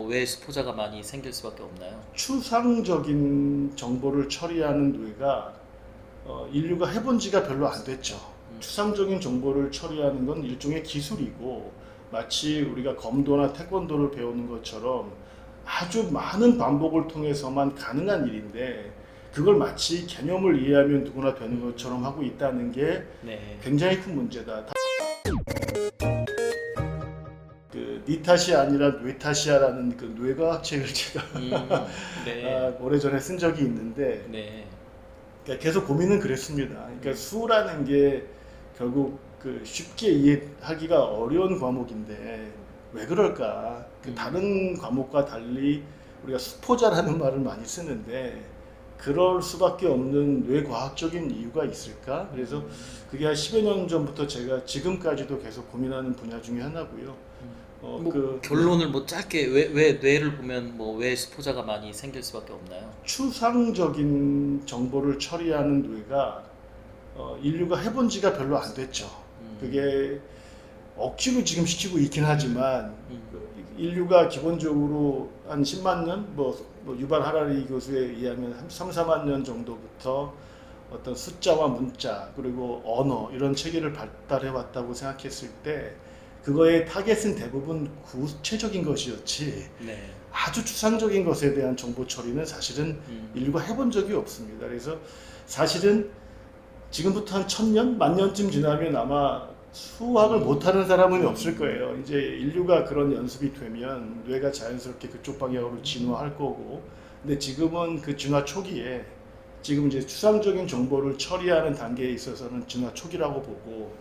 왜 수포자가 많이 생길 수밖에 없나요? 추상적인 정보를 처리하는 뇌가 인류가 해본 지가 별로 안 됐죠. 추상적인 정보를 처리하는 건 일종의 기술이고, 마치 우리가 검도나 태권도를 배우는 것처럼 아주 많은 반복을 통해서만 가능한 일인데, 그걸 마치 개념을 이해하면 누구나 되는 것처럼 하고 있다는 게 네. 굉장히 큰 문제다. 그 니타시아 아니라 뇌타시아라는 그 뇌과학 책을 제가 네. 오래전에 쓴 적이 있는데, 네. 그러니까 계속 고민은 그랬습니다. 그러니까 수라는 게 결국 그 쉽게 이해하기가 어려운 과목인데 왜 그럴까? 그 다른 과목과 달리 우리가 수포자라는 말을 많이 쓰는데 그럴 수밖에 없는 뇌과학적인 이유가 있을까? 그래서 그게 한 10여 년 전부터 제가 지금까지도 계속 고민하는 분야 중에 하나고요. 결론을 짧게 왜 뇌를 보면 왜 수포자가 많이 생길 수밖에 없나요? 추상적인 정보를 처리하는 뇌가 인류가 해본 지가 별로 안 됐죠. 그게 억지로 지금 시키고 있긴 하지만 인류가 기본적으로 한 10만 년, 유발 하라리 교수에 의하면 한 3, 4만 년 정도부터 어떤 숫자와 문자 그리고 언어 이런 체계를 발달해 왔다고 생각했을 때 그거의 타겟은 대부분 구체적인 것이었지 네. 아주 추상적인 것에 대한 정보 처리는 사실은 인류가 해본 적이 없습니다. 그래서 사실은 지금부터 한 1000년, 만년쯤 지나면 아마 수학을 못하는 사람은 없을 거예요. 이제 인류가 그런 연습이 되면 뇌가 자연스럽게 그쪽 방향으로 진화할 거고, 근데 지금은 그 진화 초기에 지금 이제 추상적인 정보를 처리하는 단계에 있어서는 진화 초기라고 보고,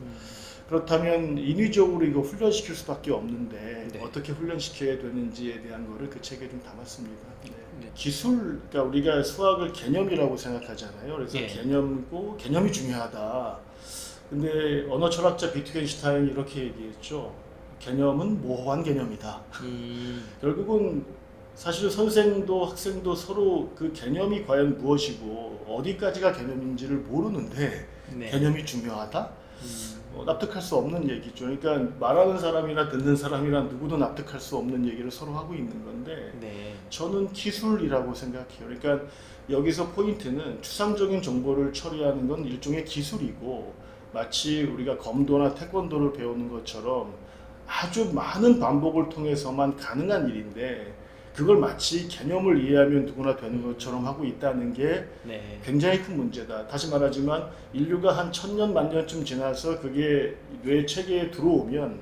그렇다면 인위적으로 이거 훈련시킬 수밖에 없는데 네. 어떻게 훈련시켜야 되는지에 대한 거를 그 책에 좀 담았습니다. 네. 네. 기술, 그러니까 우리가 수학을 개념이라고 생각하잖아요. 그래서 예. 개념이 중요하다. 근데 언어 철학자 비트겐슈타인이 이렇게 얘기했죠. 개념은 모호한 개념이다. 결국은 사실 선생도 학생도 서로 그 개념이 과연 무엇이고 어디까지가 개념인지를 모르는데 네. 개념이 중요하다? 납득할 수 없는 얘기죠. 그러니까 말하는 사람이나 듣는 사람이나 누구도 납득할 수 없는 얘기를 서로 하고 있는 건데 네. 저는 기술이라고 생각해요. 그러니까 여기서 포인트는 추상적인 정보를 처리하는 건 일종의 기술이고 마치 우리가 검도나 태권도를 배우는 것처럼 아주 많은 반복을 통해서만 가능한 일인데 그걸 마치 개념을 이해하면 누구나 되는 것처럼 하고 있다는 게 네. 굉장히 큰 문제다. 다시 말하지만 인류가 한 1000년, 만년쯤 지나서 그게 뇌 체계에 들어오면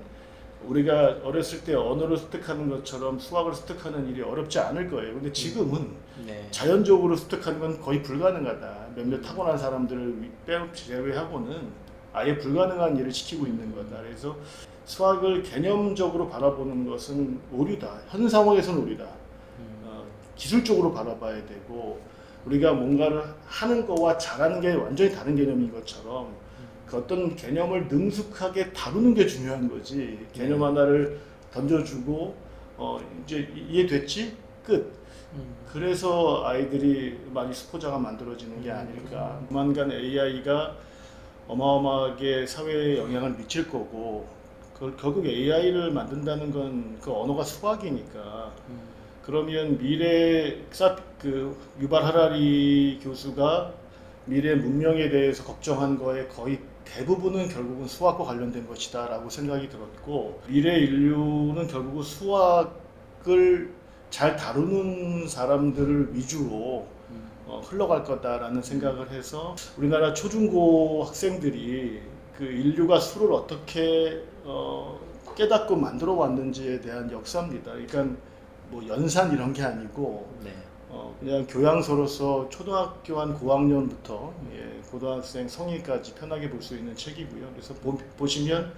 우리가 어렸을 때 언어를 습득하는 것처럼 수학을 습득하는 일이 어렵지 않을 거예요. 근데 지금은 네. 자연적으로 습득하는 건 거의 불가능하다. 몇몇 타고난 사람들을 제외하고는 아예 불가능한 일을 시키고 있는 거다. 그래서 수학을 개념적으로 바라보는 것은 오류다. 현 상황에서는 오류다. 기술적으로 바라봐야 되고 우리가 뭔가를 하는 거와 잘하는 게 완전히 다른 개념인 것처럼 그 어떤 개념을 능숙하게 다루는 게 중요한 거지. 개념 하나를 던져주고 이제 이해됐지? 끝. 그래서 아이들이 많이 수포자가 만들어지는 게 아닐까. 조만간 AI가 어마어마하게 사회에 영향을 미칠 거고 결국 AI를 만든다는 건 그 언어가 수학이니까 그러면 그 유발 하라리 교수가 미래 문명에 대해서 걱정한 거에 거의 대부분은 결국은 수학과 관련된 것이다 라고 생각이 들었고 미래 인류는 결국은 수학을 잘 다루는 사람들을 위주로 흘러갈 거다라는 생각을 해서 우리나라 초중고 학생들이 그 인류가 수를 어떻게 깨닫고 만들어 왔는지에 대한 역사입니다. 그러니까 뭐 연산 이런 게 아니고 네. 그냥 교양서로서 초등학교 한 고학년부터 고등학생 성인까지 편하게 볼 수 있는 책이고요. 그래서 보시면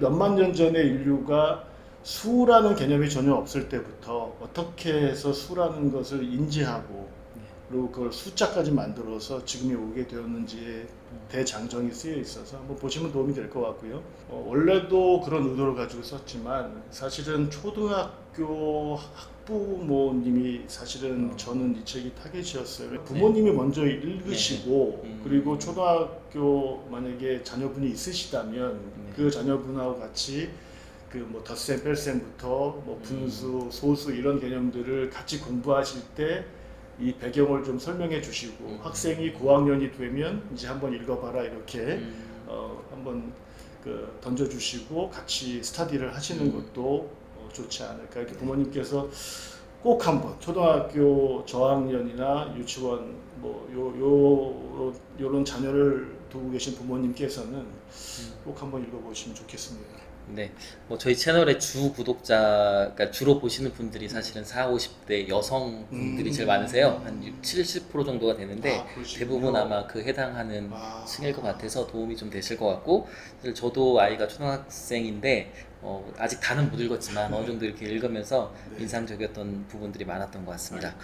몇만 년 전에 인류가 수라는 개념이 전혀 없을 때부터 어떻게 해서 수라는 것을 인지하고 그리고 그걸 숫자까지 만들어서 지금이 오게 되었는지에 대장정이 쓰여 있어서 한번 보시면 도움이 될 것 같고요. 원래도 그런 의도를 가지고 썼지만 사실은 초등학교 학부모님이 사실은 저는 이 책이 타겟이었어요. 부모님이 먼저 읽으시고 그리고 초등학교 만약에 자녀분이 있으시다면 그 자녀분하고 같이 그 뭐 덧셈 뺄셈부터 뭐 분수, 소수 이런 개념들을 같이 공부하실 때 이 배경을 좀 설명해 주시고 학생이 고학년이 되면 이제 한번 읽어봐라 이렇게 한번 그 던져주시고 같이 스터디를 하시는 것도 좋지 않을까. 이렇게 부모님께서 꼭 한번 초등학교 저학년이나 유치원 뭐 요런 자녀를 두고 계신 부모님께서는 꼭 한번 읽어보시면 좋겠습니다. 네, 뭐 저희 채널의 주 구독자, 그러니까 주로 보시는 분들이 사실은 40, 50대 여성분들이 제일 많으세요. 한 70% 정도가 되는데 그러시군요. 대부분 아마 그 해당하는 아. 층일 것 같아서 도움이 좀 되실 것 같고, 사실 저도 아이가 초등학생인데 아직 다는 못 읽었지만 어느 정도 이렇게 읽으면서 네. 인상적이었던 부분들이 많았던 것 같습니다.